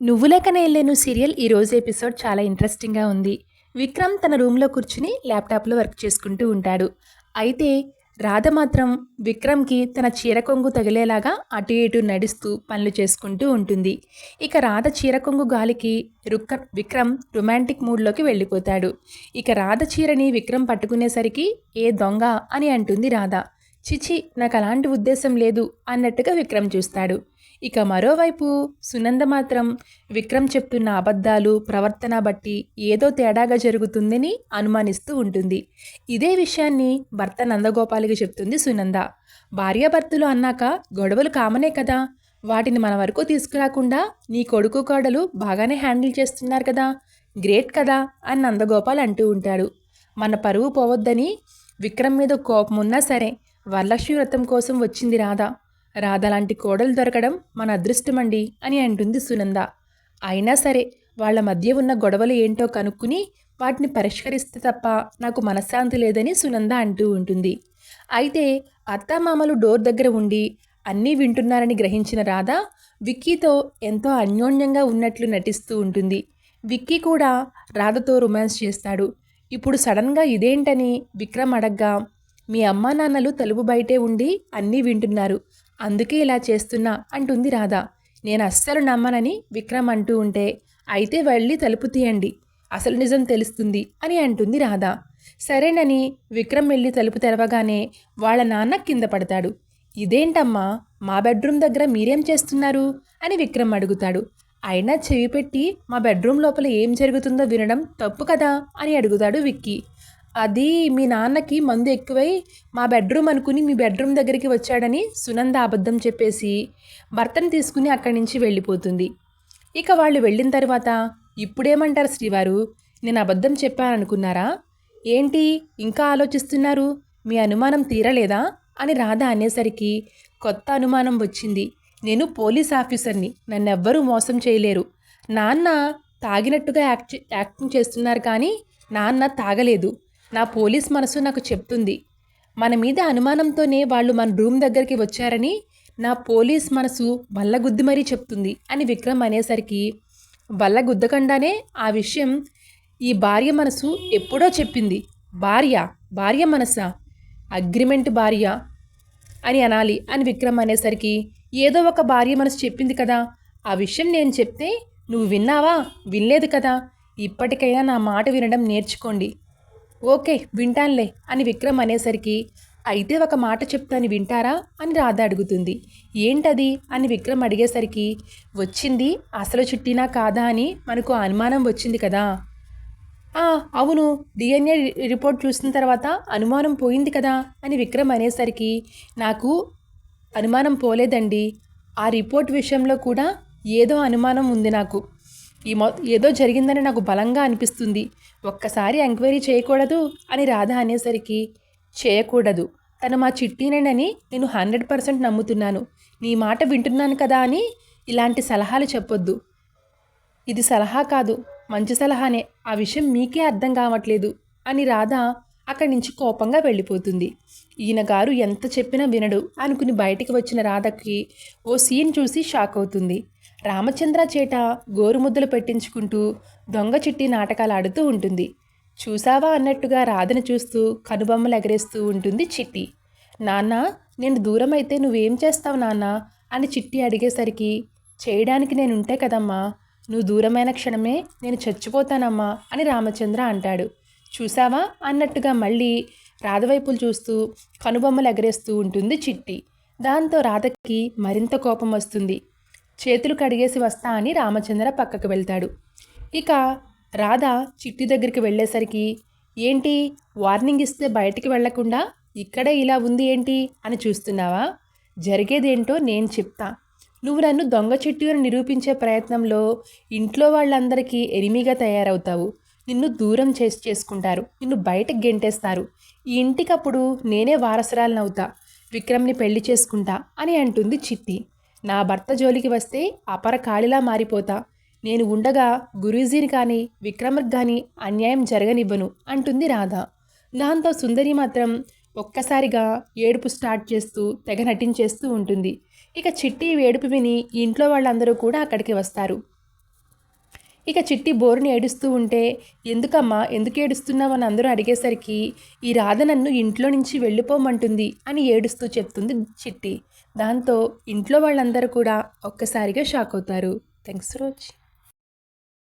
నువ్వు లేక నేను లేను సీరియల్ ఈరోజు ఎపిసోడ్ చాలా ఇంట్రెస్టింగ్గా ఉంది. విక్రమ్ తన రూమ్లో కూర్చుని ల్యాప్టాప్లో వర్క్ చేసుకుంటూ ఉంటాడు. అయితే రాధ మాత్రం విక్రమ్కి తన చీర కొంగు తగిలేలాగా అటు ఇటు నడుస్తూ పనులు చేసుకుంటూ ఉంటుంది. ఇక రాధ చీర కొంగు గాలికి విక్రమ్ రొమాంటిక్ మూడ్లోకి వెళ్ళిపోతాడు. ఇక రాధ చీరని విక్రమ్ పట్టుకునేసరికి ఏ దొంగ అని అంటుంది రాధ. చిచి, నాకు అలాంటి ఉద్దేశం లేదు అన్నట్టుగా విక్రమ్ చూస్తాడు. ఇక మరోవైపు సునంద మాత్రం విక్రమ్ చెప్తున్న అబద్ధాలు ప్రవర్తన బట్టి ఏదో తేడాగా జరుగుతుందని అనుమానిస్తూ ఉంటుంది. ఇదే విషయాన్ని భర్త నందగోపాల్కి చెప్తుంది సునంద. భార్యాభర్తలు అన్నాక గొడవలు కామనే కదా, వాటిని మన వరకు తీసుకురాకుండా నీ కొడుకు కోడలు బాగానే హ్యాండిల్ చేస్తున్నారు కదా, గ్రేట్ కదా అని నందగోపాల్ అంటూ ఉంటాడు. మన పరువు పోవద్దని విక్రమ్ మీద కోపం ఉన్నా సరే వరలక్ష్మి వ్రతం కోసం వచ్చింది రాధ లాంటి కోడలు దొరకడం మన అదృష్టమండి అని అంటుంది సునంద. అయినా సరే వాళ్ళ మధ్య ఉన్న గొడవలు ఏంటో కనుక్కుని వాటిని పరిష్కరిస్తే తప్ప నాకు మనశ్శాంతి లేదని సునంద అంటూ ఉంటుంది. అయితే అత్తామామలు డోర్ దగ్గర ఉండి అన్నీ వింటున్నారని గ్రహించిన రాధ విక్కీతో ఎంతో అన్యోన్యంగా ఉన్నట్లు నటిస్తూ ఉంటుంది. విక్కీ కూడా రాధతో రొమాన్స్ చేస్తాడు. ఇప్పుడు సడన్గా ఇదేంటని విక్రమ్ అడగ్గా, మీ అమ్మా నాన్నలు తలుపు బయటే ఉండి అన్నీ వింటున్నారు, అందుకే ఇలా చేస్తున్నా అంటుంది రాధ. నేను అస్సలు నమ్మనని విక్రమ్ అంటూ ఉంటే, అయితే వెళ్ళి తలుపు తీయండి, అసలు నిజం తెలుస్తుంది అని అంటుంది రాధ. సరేనని విక్రమ్ వెళ్ళి తలుపు తెరవగానే వాళ్ళ నాన్న కింద పడతాడు. ఇదేంటమ్మా, మా బెడ్రూమ్ దగ్గర మీరేం చేస్తున్నారు అని విక్రమ్ అడుగుతాడు. అయినా చెవి పెట్టి మా బెడ్రూమ్ లోపల ఏం జరుగుతుందో వినడం తప్పు కదా అని అడుగుతాడు విక్కీ. అది మీ నాన్నకి మందు ఎక్కువై మా బెడ్రూమ్ అనుకుని మీ బెడ్రూమ్ దగ్గరికి వచ్చాడని సునంద అబద్ధం చెప్పేసి భర్తను తీసుకుని అక్కడి నుంచి వెళ్ళిపోతుంది. ఇక వాళ్ళు వెళ్ళిన తర్వాత, ఇప్పుడేమంటారు శ్రీవారు, నేను అబద్ధం చెప్పాననుకున్నారా ఏంటి, ఇంకా ఆలోచిస్తున్నారు, మీ అనుమానం తీరలేదా అని రాధ అనేసరికి కొత్త అనుమానం వచ్చింది. నేను పోలీస్ ఆఫీసర్ని, నన్నెవ్వరూ మోసం చేయలేరు. నాన్న తాగినట్టుగా యాక్టింగ్ చేస్తున్నారు కానీ నాన్న తాగలేదు. నా పోలీస్ మనసు నాకు చెప్తుంది, మన మీద అనుమానంతోనే వాళ్ళు మన రూమ్ దగ్గరికి వచ్చారని నా పోలీస్ మనసు బల్లగుద్ది మరీ చెప్తుంది అని విక్రమ్ అనేసరికి, బల్లగుద్దకుండానే ఆ విషయం ఈ భార్య మనసు ఎప్పుడో చెప్పింది. భార్య మనసా, అగ్రిమెంట్ భార్య అని అనాలి అని విక్రమ్ అనేసరికి, ఏదో ఒక భార్య మనసు చెప్పింది కదా, ఆ విషయం నేను చెప్తే నువ్వు విన్నావా, వినలేదు కదా, ఇప్పటికైనా నా మాట వినడం నేర్చుకోండి. ఓకే వింటానులే అని విక్రమ్ అనేసరికి, అయితే ఒక మాట చెప్తాను వింటారా అని రాధ అడుగుతుంది. ఏంటది అని విక్రమ్ అడిగేసరికి, వచ్చింది అసలు చిట్టినా కాదా అని మనకు అనుమానం వచ్చింది కదా. అవును, డిఎన్ఏ రిపోర్ట్ చూసిన తర్వాత అనుమానం పోయింది కదా అని విక్రమ్ అనేసరికి, నాకు అనుమానం పోలేదండి, ఆ రిపోర్ట్ విషయంలో కూడా ఏదో అనుమానం ఉంది నాకు. ఏదో జరిగిందని నాకు బలంగా అనిపిస్తుంది. ఒక్కసారి ఎంక్వైరీ చేయకూడదు అని రాధ అనేసరికి, చేయకూడదు, తను మా చిట్టినేనని నేను 100% నమ్ముతున్నాను. నీ మాట వింటున్నాను కదా అని ఇలాంటి సలహాలు చెప్పొద్దు. ఇది సలహా కాదు, మంచి సలహానే, ఆ విషయం మీకే అర్థం కావట్లేదు అని రాధ అక్కడి నుంచి కోపంగా వెళ్ళిపోతుంది. ఈయన గారు ఎంత చెప్పినా వినడు అనుకుని బయటికి వచ్చిన రాధకి ఓ సీన్ చూసి షాక్ అవుతుంది. రామచంద్ర చేట గోరుముద్దలు పెట్టించుకుంటూ దొంగ చిట్టి నాటకాలు ఆడుతూ ఉంటుంది. చూసావా అన్నట్టుగా రాధను చూస్తూ కనుబొమ్మలు ఎగరేస్తూ ఉంటుంది చిట్టి. నాన్న, నేను దూరం అయితే నువ్వేం చేస్తావు నాన్న అని చిట్టి అడిగేసరికి, చేయడానికి నేనుంటే కదమ్మా, నువ్వు దూరమైన క్షణమే నేను చచ్చిపోతానమ్మా అని రామచంద్ర అంటాడు. చూసావా అన్నట్టుగా మళ్ళీ రాధవైపులు చూస్తూ కనుబొమ్మలు ఎగరేస్తూ ఉంటుంది చిట్టి. దాంతో రాధకి మరింత కోపం వస్తుంది. చేతులు కడిగేసి వస్తా అని రామచంద్ర పక్కకు వెళ్తాడు. ఇక రాధ చిట్టి దగ్గరికి వెళ్ళేసరికి, ఏంటి వార్నింగ్ ఇస్తే బయటికి వెళ్లకుండా ఇక్కడే ఇలా ఉంది ఏంటి అని చూస్తున్నావా, జరిగేదేంటో నేను చెప్తా. నువ్వు నన్ను దొంగ చిట్టి అని నిరూపించే ప్రయత్నంలో ఇంట్లో వాళ్ళందరికీ ఎనిమిగా తయారవుతావు. నిన్ను దూరం చేసుకుంటారు, నిన్ను బయటకు గెంటేస్తారు. ఈ ఇంటికప్పుడు నేనే వారసురాలనవుతా, విక్రమ్ని పెళ్లి చేసుకుంటా అని అంటుంది చిట్టి. నా భర్త జోలికి వస్తే అపర కాళిలా మారిపోతా. నేను ఉండగా గురూజీని కానీ విక్రమ్కి కానీ అన్యాయం జరగనివ్వను అంటుంది రాధ. దాంతో సుందరి మాత్రం ఒక్కసారిగా ఏడుపు స్టార్ట్ చేస్తూ తెగ నటించేస్తూ ఉంటుంది. ఇక చిట్టి ఏడుపు విని ఇంట్లో వాళ్ళందరూ కూడా అక్కడికి వస్తారు. ఇక చిట్టి బోరుని ఏడుస్తూ ఉంటే, ఎందుకమ్మా ఎందుకు ఏడుస్తున్నావు అని అందరూ అడిగేసరికి, ఈ రాధ నన్ను ఇంట్లో నుంచి వెళ్ళిపోమంటుంది అని ఏడుస్తూ చెప్తుంది చిట్టి. దాంతో ఇంట్లో వాళ్ళందరూ కూడా ఒక్కసారిగా షాక్ అవుతారు. Thanks for watching.